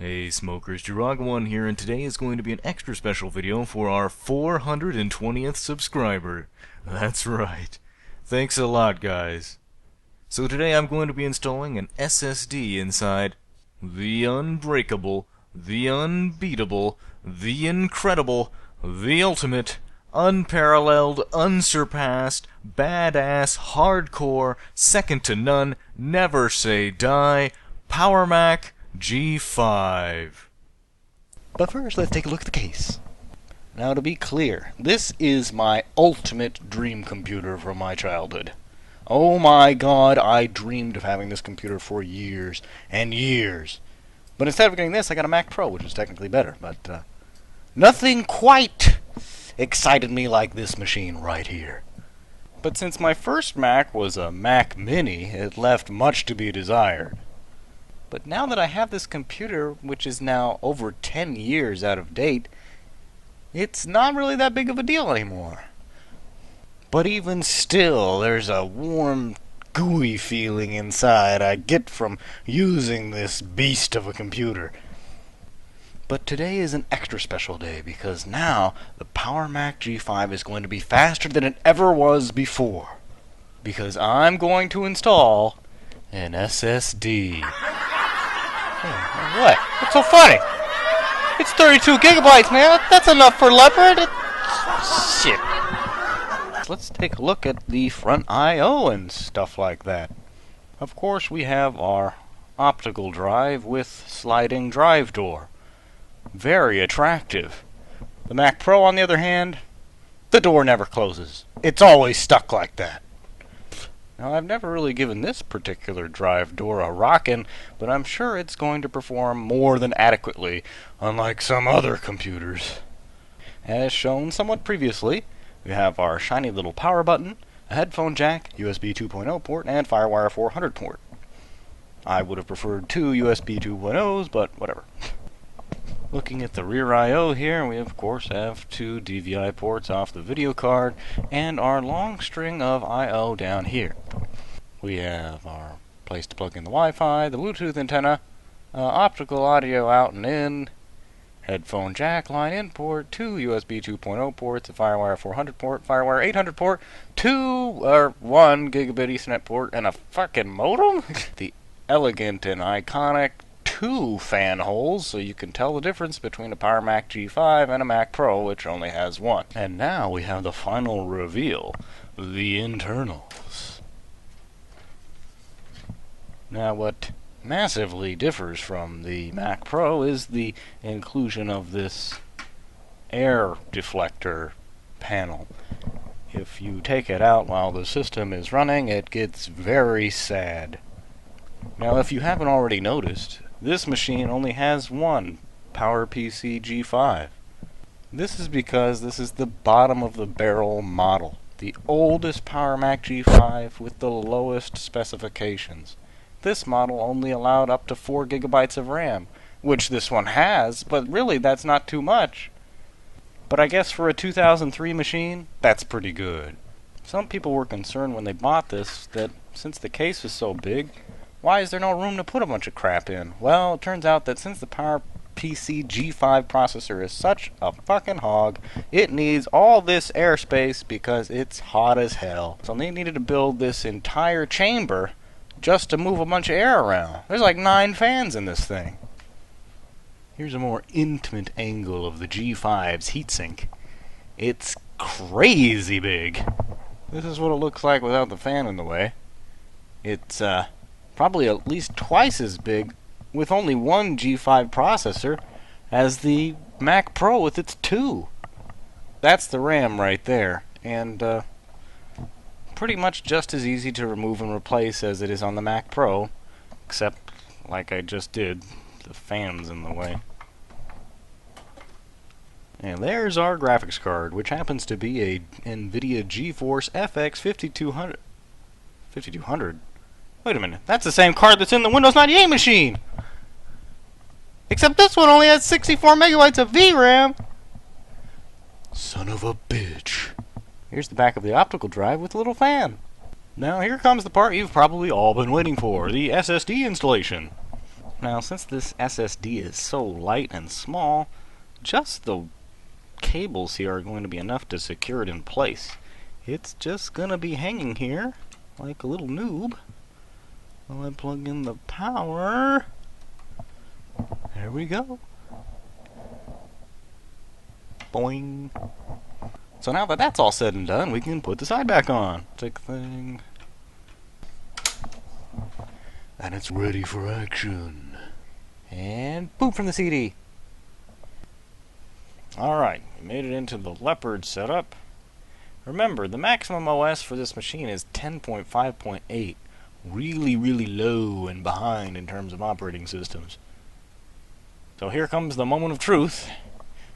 Hey smokers, Jiraga1 here, and today is going to be an extra special video for our 420th subscriber. That's right. Thanks a lot, guys. So today I'm going to be installing an SSD inside the unbreakable, the unbeatable, the incredible, the ultimate, unparalleled, unsurpassed, badass, hardcore, second to none, never say die, Powerpc G5. But first, let's take a look at the case. Now, to be clear, this is my ultimate dream computer from my childhood. Oh my god, I dreamed of having this computer for years and years. But instead of getting this, I got a Mac Pro, which is technically better. But nothing quite excited me like this machine right here. But since my first Mac was a Mac Mini, it left much to be desired. But now that I have this computer, which is now over 10 years out of date, it's not really that big of a deal anymore. But even still, there's a warm, gooey feeling inside I get from using this beast of a computer. But today is an extra special day because now the Powerpc G5 is going to be faster than it ever was before. Because I'm going to install an SSD. Hey, what? What's so funny? It's 32 gigabytes, man. That's enough for Leopard. Shit. Let's take a look at the front I/O and stuff like that. Of course, we have our optical drive with sliding drive door. Very attractive. The Mac Pro, on the other hand, the door never closes. It's always stuck like that. Now, I've never really given this particular drive door a rockin', but I'm sure it's going to perform more than adequately, unlike some other computers. As shown somewhat previously, we have our shiny little power button, a headphone jack, USB 2.0 port, and FireWire 400 port. I would have preferred two USB 2.0s, but whatever. Looking at the rear I/O here, we of course have two DVI ports off the video card and our long string of I/O down here. We have our place to plug in the Wi-Fi, the Bluetooth antenna, optical audio out and in, headphone jack, line in port, two USB 2.0 ports, a FireWire 400 port, FireWire 800 port, 1 gigabit Ethernet port, and a fucking modem? The elegant and iconic 2 fan holes, so you can tell the difference between a Powerpc G5 and a Mac Pro, which only has one. And now we have the final reveal, the internals. Now what massively differs from the Mac Pro is the inclusion of this air deflector panel. If you take it out while the system is running, it gets very sad. Now, if you haven't already noticed, this machine only has one Powerpc G5. This is because this is the bottom of the barrel model, the oldest Powerpc G5 with the lowest specifications. This model only allowed up to 4 gigabytes of RAM, which this one has, but really that's not too much. But I guess for a 2003 machine, that's pretty good. Some people were concerned when they bought this that since the case was so big, why is there no room to put a bunch of crap in? Well, it turns out that since the Powerpc G5 processor is such a fucking hog, it needs all this airspace because it's hot as hell. So they needed to build this entire chamber just to move a bunch of air around. There's like 9 fans in this thing. Here's a more intimate angle of the G5's heatsink. It's crazy big. This is what it looks like without the fan in the way. It's probably at least twice as big with only one G5 processor as the Mac Pro with its 2. That's the RAM right there, and pretty much just as easy to remove and replace as it is on the Mac Pro, except, like I just did, the fan's in the way. And there's our graphics card, which happens to be a Nvidia Geforce FX 5200. 5200? Wait a minute, that's the same card that's in the Windows 98 machine! Except this one only has 64 megabytes of VRAM! Son of a bitch. Here's the back of the optical drive with a little fan. Now here comes the part you've probably all been waiting for, the SSD installation. Now, since this SSD is so light and small, just the cables here are going to be enough to secure it in place. It's just gonna be hanging here like a little noob while I plug in the power. There we go. Boing. So now that that's all said and done, we can put the side back on. Tick thing. And it's ready for action. And boom from the CD. Alright, we made it into the Leopard setup. Remember, the maximum OS for this machine is 10.5.8. Really, really low and behind in terms of operating systems. So here comes the moment of truth.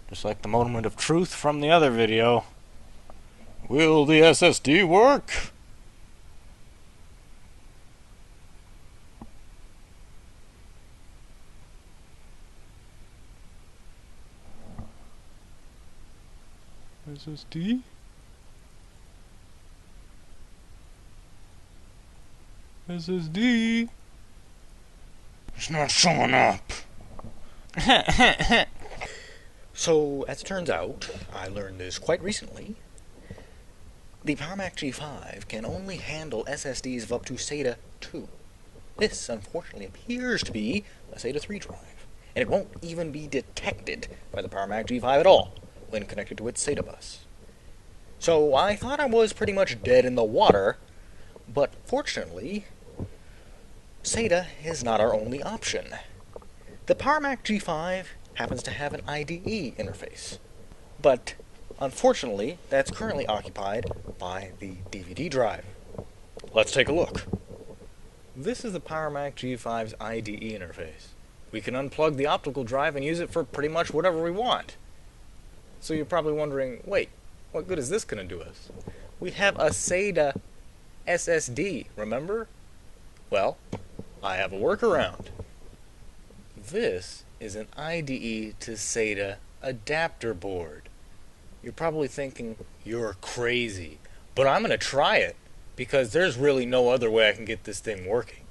Just like the moment of truth from the other video. Will the SSD work? SSD? SSD? It's not showing up. So, as it turns out, I learned this quite recently. The Powerpc G5 can only handle SSDs of up to SATA 2. This, unfortunately, appears to be a SATA 3 drive, and it won't even be detected by the Powerpc G5 at all when connected to its SATA bus. So I thought I was pretty much dead in the water, but fortunately, SATA is not our only option. The Powerpc G5 happens to have an IDE interface, but unfortunately, that's currently occupied by the DVD drive. Let's take a look. This is the Powerpc G5's IDE interface. We can unplug the optical drive and use it for pretty much whatever we want. So you're probably wondering, wait, what good is this going to do us? We have a SATA SSD, remember? Well, I have a workaround. This is an IDE to SATA adapter board. You're probably thinking, you're crazy, but I'm going to try it because there's really no other way I can get this thing working.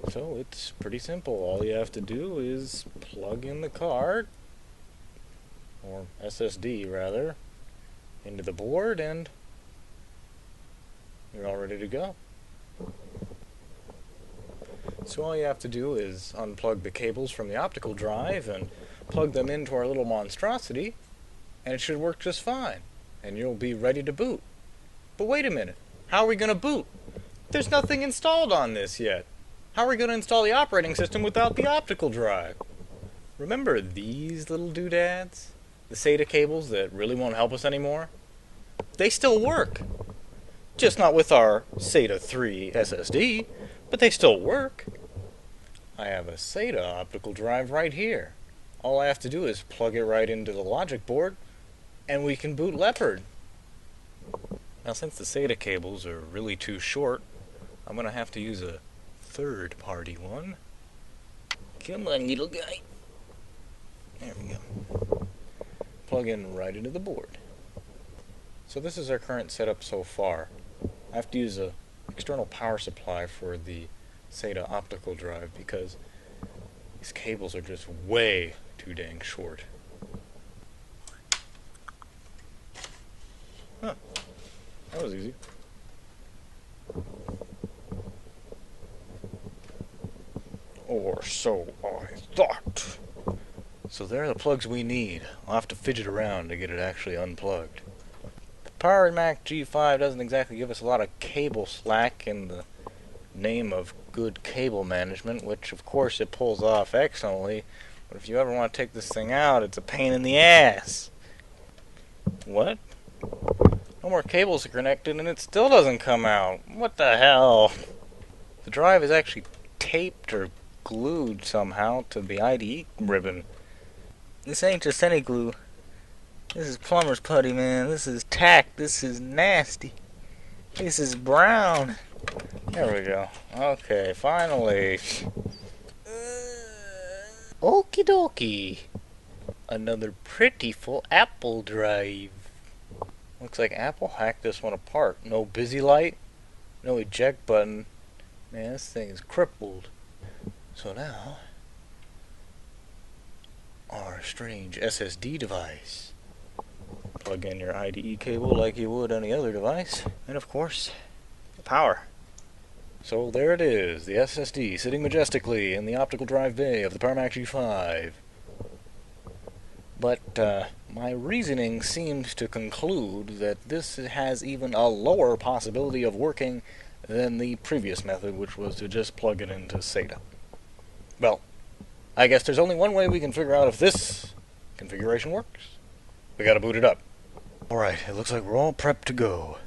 So it's pretty simple. All you have to do is plug in the card, or SSD rather, into the board and you're all ready to go. So all you have to do is unplug the cables from the optical drive and plug them into our little monstrosity, and it should work just fine, and you'll be ready to boot. But wait a minute, how are we going to boot? There's nothing installed on this yet. How are we going to install the operating system without the optical drive? Remember these little doodads? The SATA cables that really won't help us anymore? They still work. Just not with our SATA 3 SSD, but they still work. I have a SATA optical drive right here. All I have to do is plug it right into the logic board, and we can boot Leopard. Now, since the SATA cables are really too short, I'm going to have to use a third-party one. Come on, little guy. There we go. Plug in right into the board. So this is our current setup so far. I have to use an external power supply for the SATA optical drive because these cables are just way too dang short. Huh. That was easy. Or so I thought. So there are the plugs we need. I'll have to fidget around to get it actually unplugged. The Powerpc G5 doesn't exactly give us a lot of cable slack in the name of good cable management, which of course it pulls off excellently, but if you ever want to take this thing out, it's a pain in the ass. What? No more cables are connected and it still doesn't come out. What the hell? The drive is actually taped or glued somehow to the IDE ribbon. This ain't just any glue. This is plumber's putty, man. This is tack. This is nasty. This is brown. There we go. Okay, finally. Okie dokie. Another pretty full Apple drive. Looks like Apple hacked this one apart. No busy light, no eject button. Man, this thing is crippled. So now, our strange SSD device. Plug in your IDE cable like you would any other device, and of course, power. So there it is, the SSD sitting majestically in the optical drive bay of the Powerpc G5. But my reasoning seems to conclude that this has even a lower possibility of working than the previous method, which was to just plug it into SATA. Well, I guess there's only one way we can figure out if this configuration works. We gotta boot it up. Alright, it looks like we're all prepped to go.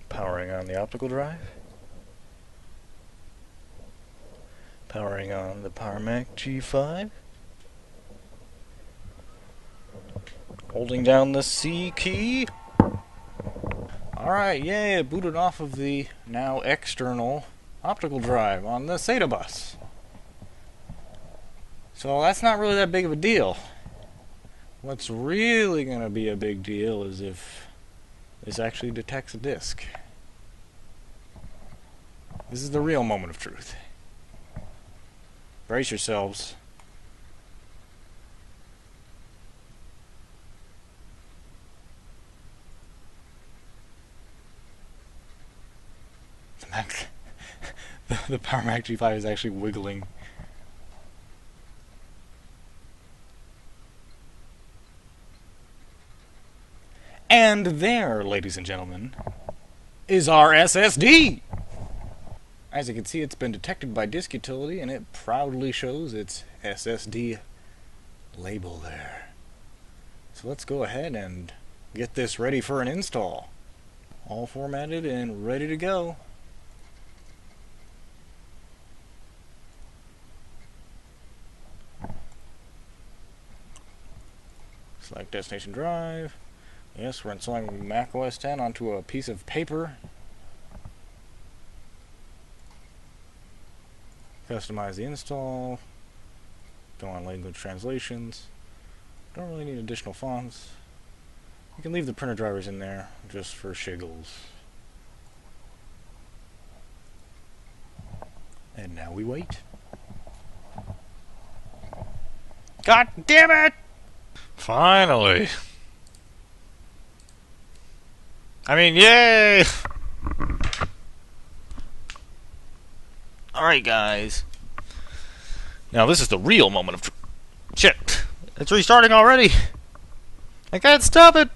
Powering on the optical drive. Powering on the Powerpc G5. Holding down the C key. Alright, yay, it booted off of the now external optical drive on the SATA bus. So that's not really that big of a deal. What's really going to be a big deal is if this actually detects a disk. This is the real moment of truth. Brace yourselves. The Powerpc G5 is actually wiggling. And there, ladies and gentlemen, is our SSD! As you can see, it's been detected by disk utility, and it proudly shows its SSD label there. So let's go ahead and get this ready for an install. All formatted and ready to go. Select destination drive. Yes, we're installing Mac OS X onto a piece of paper. Customize the install. Go on language translations. Don't really need additional fonts. You can leave the printer drivers in there just for shiggles. And now we wait. God damn it! Finally! I mean, yay! Alright, guys. Now, this is the real moment of shit. It's restarting already. I can't stop it.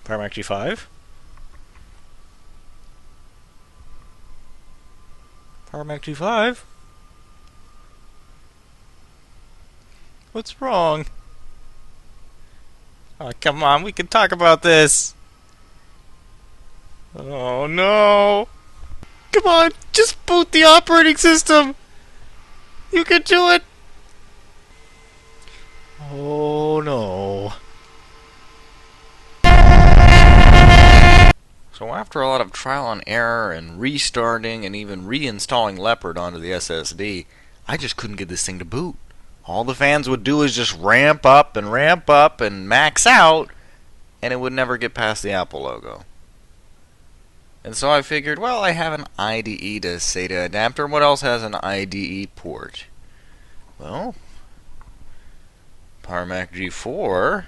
Powerpc G5. Powerpc G5. What's wrong? Oh, come on, we can talk about this. Oh, no. Come on, just boot the operating system. You can do it. Oh, no. So after a lot of trial and error and restarting and even reinstalling Leopard onto the SSD, I just couldn't get this thing to boot. All the fans would do is just ramp up and max out, and it would never get past the Apple logo. And so I figured, well, I have an IDE to SATA adapter. What else has an IDE port? Well, Powerpc G4,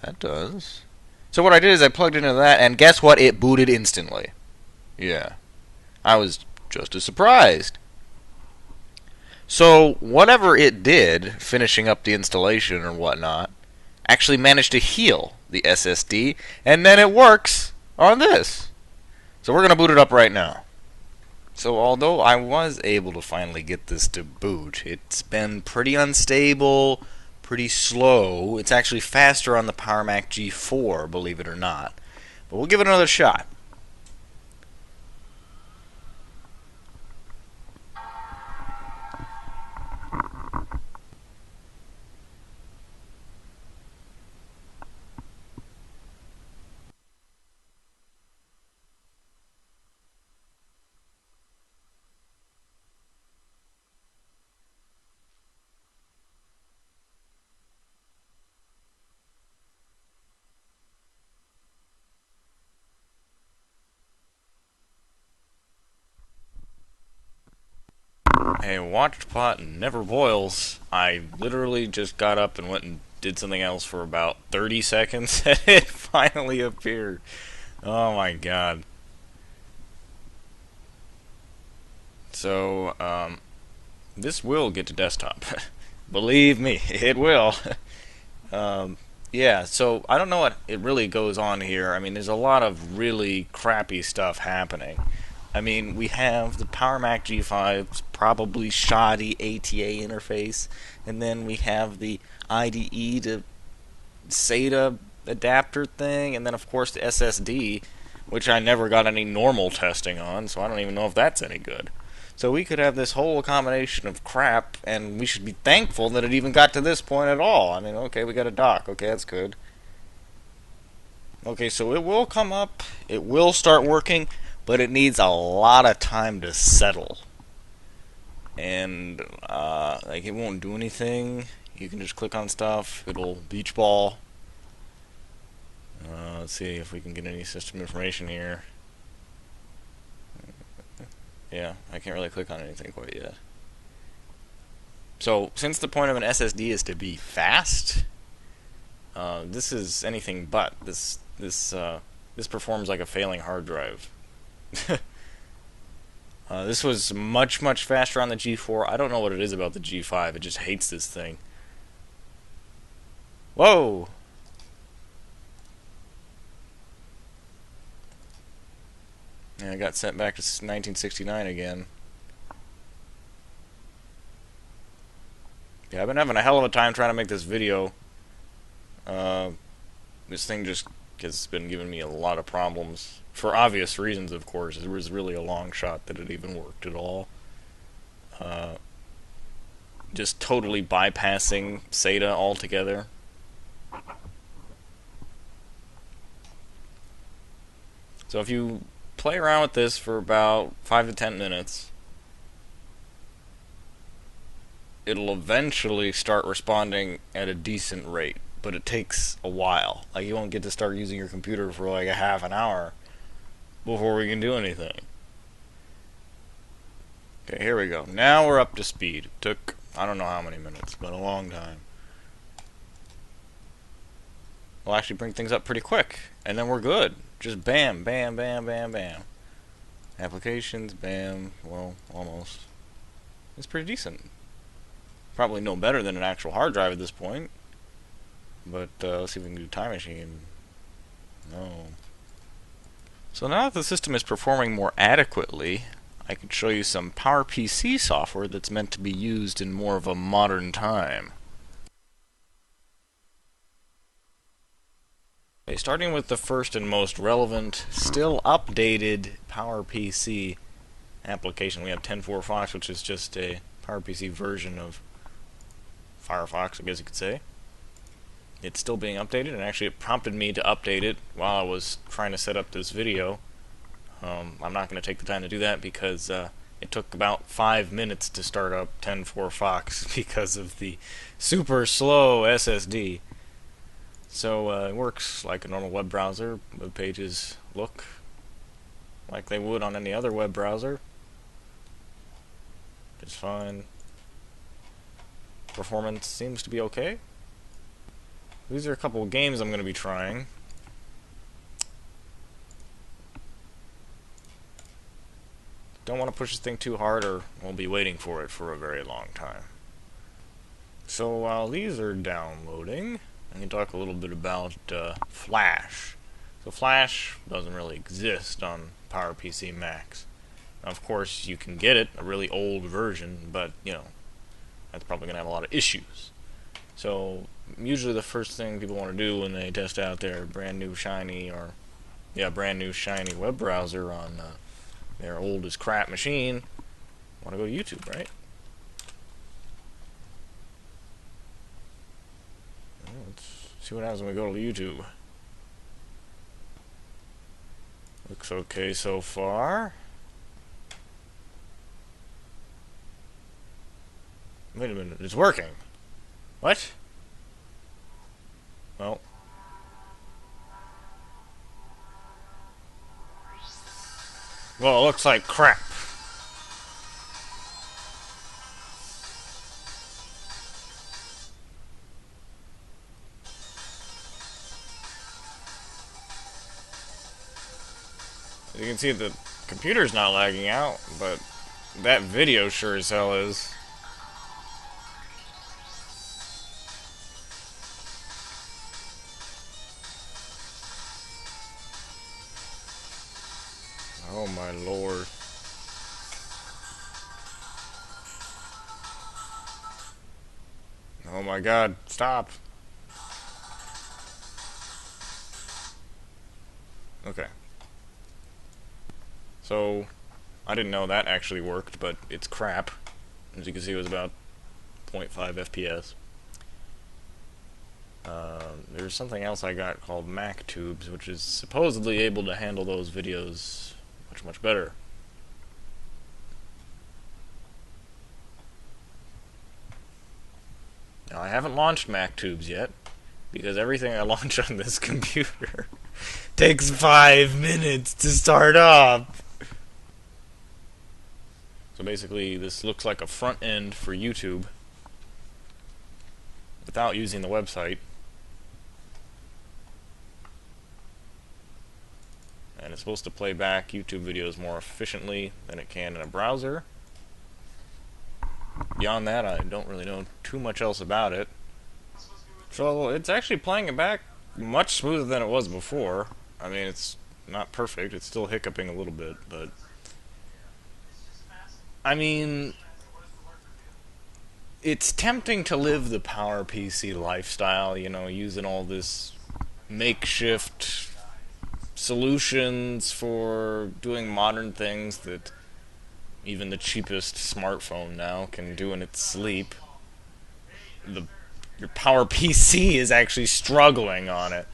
that does. So what I did is I plugged into that, and guess what? It booted instantly. Yeah. I was just as surprised. So whatever it did, finishing up the installation or whatnot, actually managed to heal the SSD, and then it works on this. So we're going to boot it up right now. So although I was able to finally get this to boot, it's been pretty unstable, pretty slow. It's actually faster on the Powerpc G4, believe it or not. But we'll give it another shot. Hey, watched pot never boils. I literally just got up and went and did something else for about 30 seconds and it finally appeared. Oh my god. So, this will get to desktop. Believe me, it will. Yeah, so I don't know what it really goes on here. I mean, there's a lot of really crappy stuff happening. I mean, we have the PowerMac G5's probably shoddy ATA interface, and then we have the IDE to SATA adapter thing, and then of course the SSD, which I never got any normal testing on, so I don't even know if that's any good. So we could have this whole combination of crap, and we should be thankful that it even got to this point at all. I mean, okay, we got a dock. Okay, that's good. Okay, so it will come up. It will start working, but it needs a lot of time to settle. And, like, it won't do anything. You can just click on stuff. It'll beach ball. Let's see if we can get any system information here. Yeah, I can't really click on anything quite yet. So, since the point of an SSD is to be fast, this is anything but. This performs like a failing hard drive. This was much faster on the G4. I don't know what it is about the G5. It just hates this thing. Whoa! Yeah, I got sent back to 1969 again. Yeah, I've been having a hell of a time trying to make this video. This thing just has been giving me a lot of problems. For obvious reasons, of course. It was really a long shot that it even worked at all. Just totally bypassing SATA altogether. So if you play around with this for about 5 to 10 minutes, it'll eventually start responding at a decent rate, but it takes a while. Like, you won't get to start using your computer for like a half an hour before we can do anything. Okay, here we go. Now we're up to speed. It took, I don't know how many minutes, but a long time. We'll actually bring things up pretty quick, and then we're good. Just bam, bam, bam, bam, bam. Applications, bam, well, almost. It's pretty decent. Probably no better than an actual hard drive at this point. But let's see if we can do Time Machine. No. So now that the system is performing more adequately, I can show you some PowerPC software that's meant to be used in more of a modern time. Okay, starting with the first and most relevant, still updated PowerPC application. We have 10.4 Fox, which is just a PowerPC version of Firefox, I guess you could say. It's still being updated, and actually it prompted me to update it while I was trying to set up this video. I'm not going to take the time to do that because it took about 5 minutes to start up 10.4 Fox because of the super slow SSD. So it works like a normal web browser. Web pages look like they would on any other web browser. It's fine. Performance seems to be okay. These are a couple of games I'm going to be trying. Don't want to push this thing too hard or we'll be waiting for it for a very long time. So while these are downloading, I can talk a little bit about Flash. So Flash doesn't really exist on PowerPC Macs. Now, of course, you can get it, a really old version, but, you know, that's probably going to have a lot of issues. So usually the first thing people want to do when they test out their brand new shiny web browser on their old as crap machine, want to go to YouTube, right? Let's see what happens when we go to YouTube. Looks okay so far. Wait a minute, it's working. What? Well. Well, it looks like crap. can see the computer's not lagging out, but that video sure as hell is. Oh my lord. Oh my god, stop. Okay. So, I didn't know that actually worked, but it's crap. As you can see, it was about 0.5 FPS. There's something else I got called MacTubes, which is supposedly able to handle those videos much, much better. Now, I haven't launched MacTubes yet, because everything I launch on this computer takes 5 minutes to start up. So basically, this looks like a front end for YouTube without using the website. And it's supposed to play back YouTube videos more efficiently than it can in a browser. Beyond that, I don't really know too much else about it. So it's actually playing it back much smoother than it was before. I mean, it's not perfect. It's still hiccuping a little bit, but I mean, it's tempting to live the PowerPC lifestyle, you know, using all this makeshift solutions for doing modern things that even the cheapest smartphone now can do in its sleep. Your PowerPC is actually struggling on it.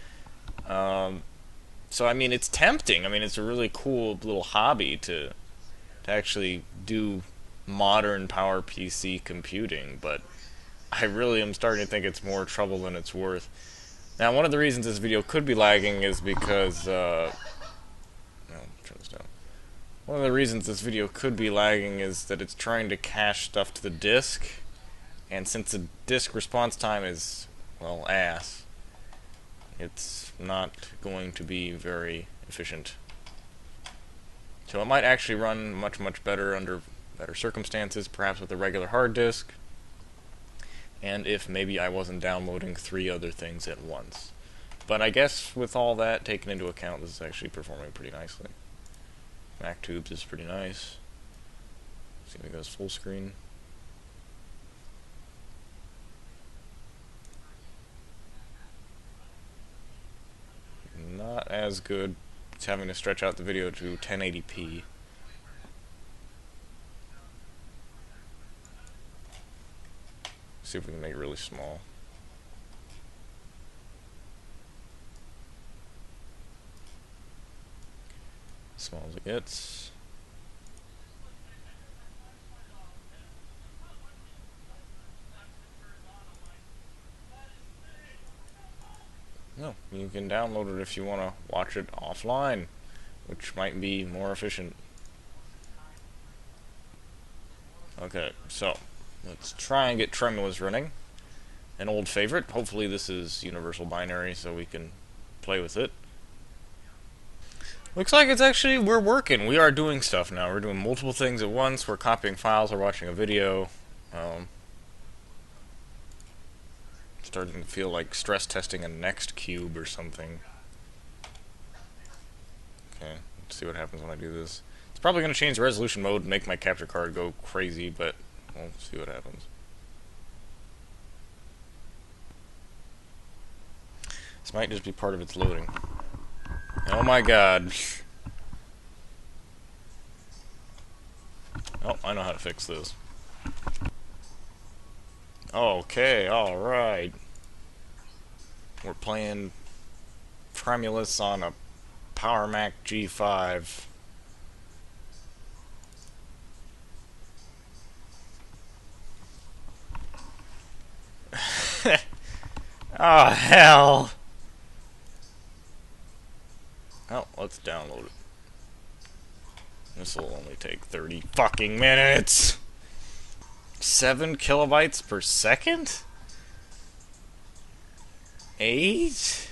So I mean, it's tempting. I mean, it's a really cool little hobby to actually do modern PowerPC computing, but I really am starting to think it's more trouble than it's worth. Now, one of the reasons this video could be lagging is because no, turn this down. One of the reasons this video could be lagging is that it's trying to cache stuff to the disk, and since the disk response time is, well, ass, it's not going to be very efficient. So it might actually run much, much better under better circumstances, perhaps with a regular hard disk, and if maybe I wasn't downloading 3 other things at once. But I guess with all that taken into account, this is actually performing pretty nicely. MacTubes is pretty nice. See if it goes full screen. Not as good. It's having to stretch out the video to 1080p. See if we can make it really small. Small as it gets. No, you can download it if you want to watch it offline, which might be more efficient. Okay, so let's try and get Tremulous running. An old favorite. Hopefully this is universal binary so we can play with it. Looks like it's actually, we're working. We are doing stuff now. We're doing multiple things at once. We're copying files, we're watching a video. Starting to feel like stress testing a next cube or something. Okay, let's see what happens when I do this. It's probably going to change the resolution mode and make my capture card go crazy, but we'll see what happens. This might just be part of its loading. Oh my god. Oh, I know how to fix this. Okay, alright. We're playing Tremulous on a PowerMac G5. Oh, hell! Oh, let's download it. This will only take 30 fucking minutes! 7 kilobytes per second? 8?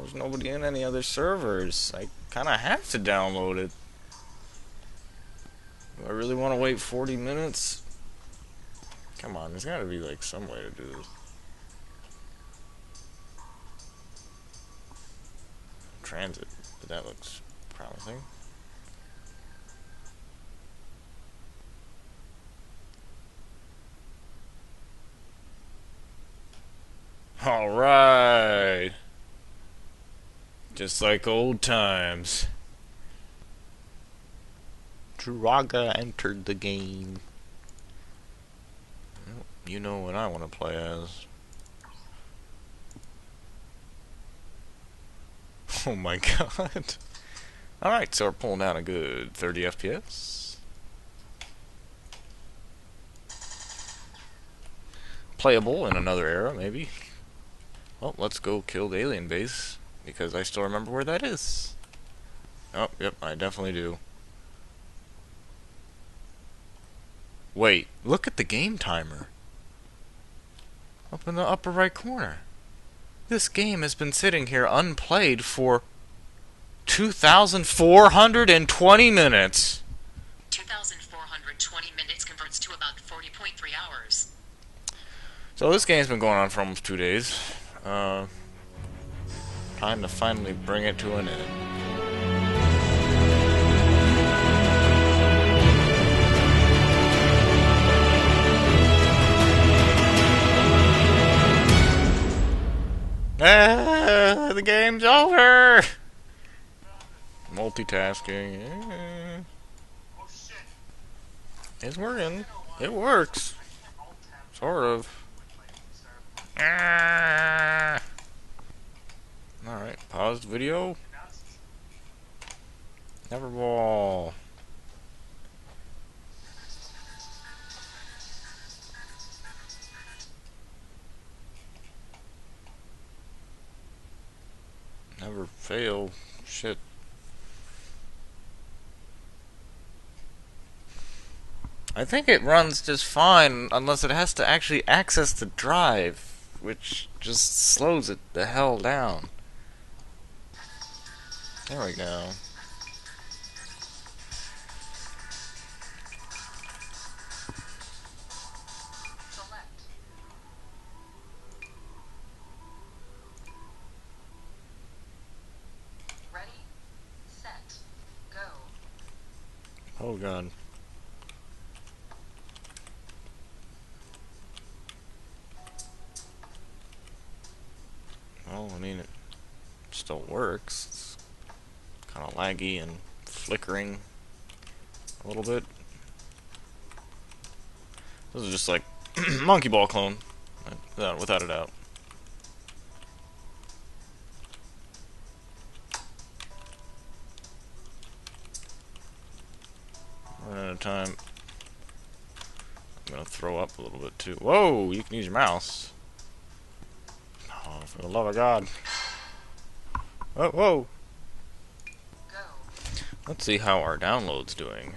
There's nobody in any other servers. I kind of have to download it. Do I really want to wait 40 minutes? Come on, there's got to be like some way to do this. Transit, but that looks promising. Alright. Just like old times. Draga entered the game. You know what I want to play as. Oh my god. Alright, so we're pulling down a good 30 FPS. Playable in another era, maybe. Well, let's go kill the alien base, because I still remember where that is. Oh, yep, I definitely do. Wait, look at the game timer. Up in the upper right corner. This game has been sitting here unplayed for 2,420 minutes. 2,420 minutes converts to about 40.3 hours. So this game's been going on for almost 2 days. Time to finally bring it to an end. The game's over! Multitasking. It's working. It works. Sort of. Alright, paused video. Neverball. Never fail. Shit. I think it runs just fine unless it has to actually access the drive, which just slows it the hell down. There we go. Select. Ready, set, go. Oh god. Well, I mean, it still works. It's kind of laggy and flickering a little bit. This is just like Monkey Ball clone, without a doubt. Running out of time. I'm gonna throw up a little bit too. Whoa! You can use your mouse. Oh, for the love of God. Oh, whoa! Go. Let's see how our download's doing.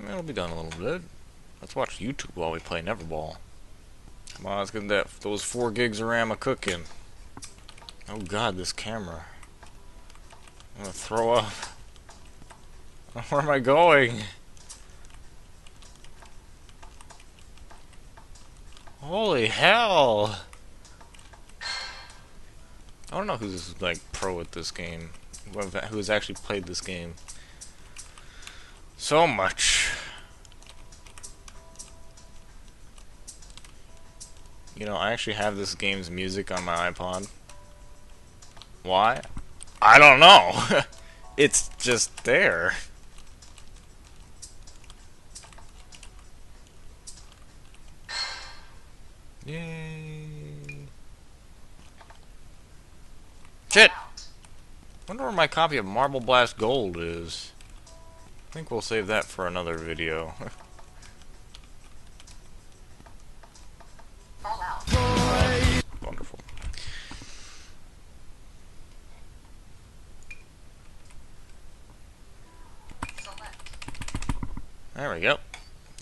It'll be done in a little bit. Let's watch YouTube while we play Neverball. Come on, let's get those 4 gigs of RAM a cooking. Oh god, this camera. I'm gonna throw up. Where am I going? Holy hell! I don't know who's like pro at this game. Who's actually played this game so much. You know, I actually have this game's music on my iPod. Why? I don't know. It's just there. Yay. Shit! Wonder where my copy of Marble Blast Gold is. I think we'll save that for another video. Fallout. Wonderful. Select. There we go.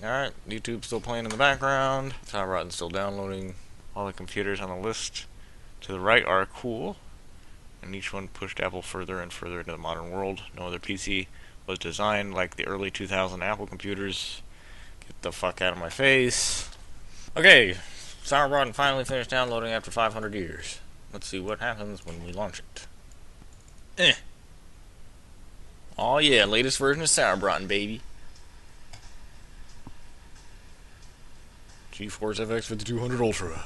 Alright, YouTube's still playing in the background. Soundrotten's still downloading. All the computers on the list to the right are cool, and each one pushed Apple further and further into the modern world. No other PC was designed like the early 2000 Apple computers. Get the fuck out of my face. Okay, Soundrotten finally finished downloading after 500 years. Let's see what happens when we launch it. Oh yeah, latest version of Soundrotten, baby. Geforce FX 5200 Ultra.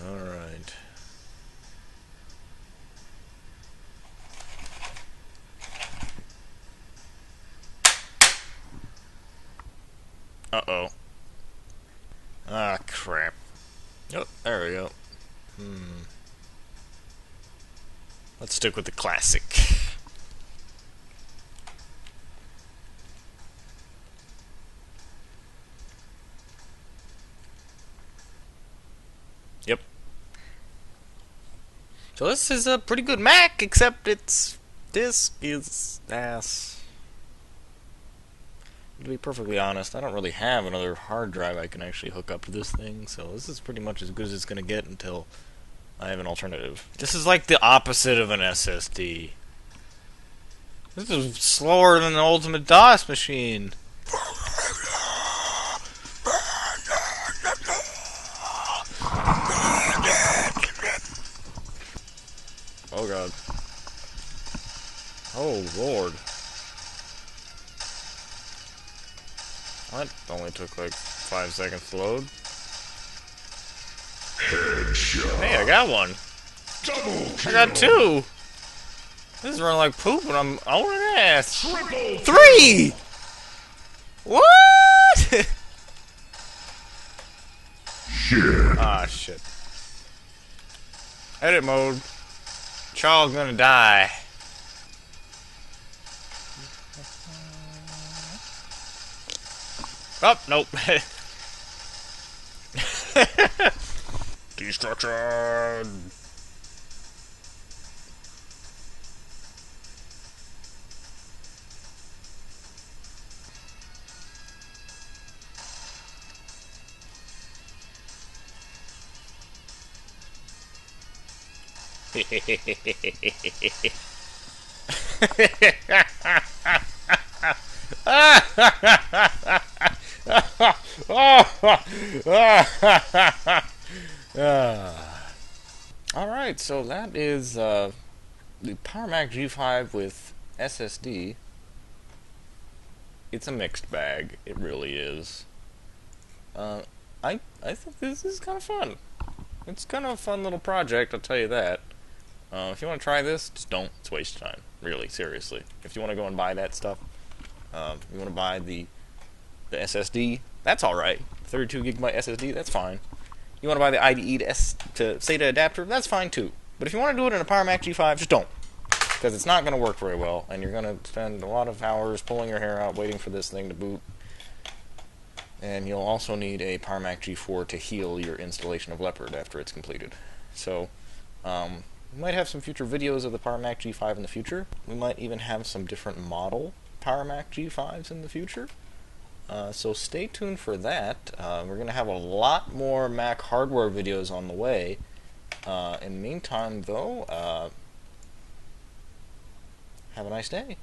Alright. Uh-oh. Ah, crap. Oh, there we go. Let's stick with the classic. Yep. So this is a pretty good Mac, except its disk is ass. To be perfectly honest, I don't really have another hard drive I can actually hook up to this thing, so this is pretty much as good as it's going to get until I have an alternative. This is like the opposite of an SSD. This is slower than the ultimate DOS machine. Oh god. Oh lord. That only took like 5 seconds to load. Headshot. Hey, I got one. Double kill. I got two. This is running like poop and I'm owning ass. Triple 3! What? Shit. Ah, shit. Edit mode. Child's gonna die. Oh, nope. Destruction. Alright, so that is the Powerpc G5 with SSD. It's a mixed bag, it really is. I think this is kind of fun. It's kind of a fun little project, I'll tell you that. If you want to try this, just don't. It's a waste of time. Really, seriously. If you want to go and buy that stuff, you want to buy the SSD, that's alright. 32 gigabyte SSD, that's fine. You want to buy the IDE to SATA adapter, that's fine too. But if you want to do it in a Powerpc G5, just don't. Because it's not going to work very well, and you're going to spend a lot of hours pulling your hair out waiting for this thing to boot. And you'll also need a Powerpc G4 to heal your installation of Leopard after it's completed. So, we might have some future videos of the Powerpc G5 in the future. We might even have some different model Powerpc G5s in the future. So stay tuned for that. We're going to have a lot more Mac hardware videos on the way. In the meantime, though, have a nice day.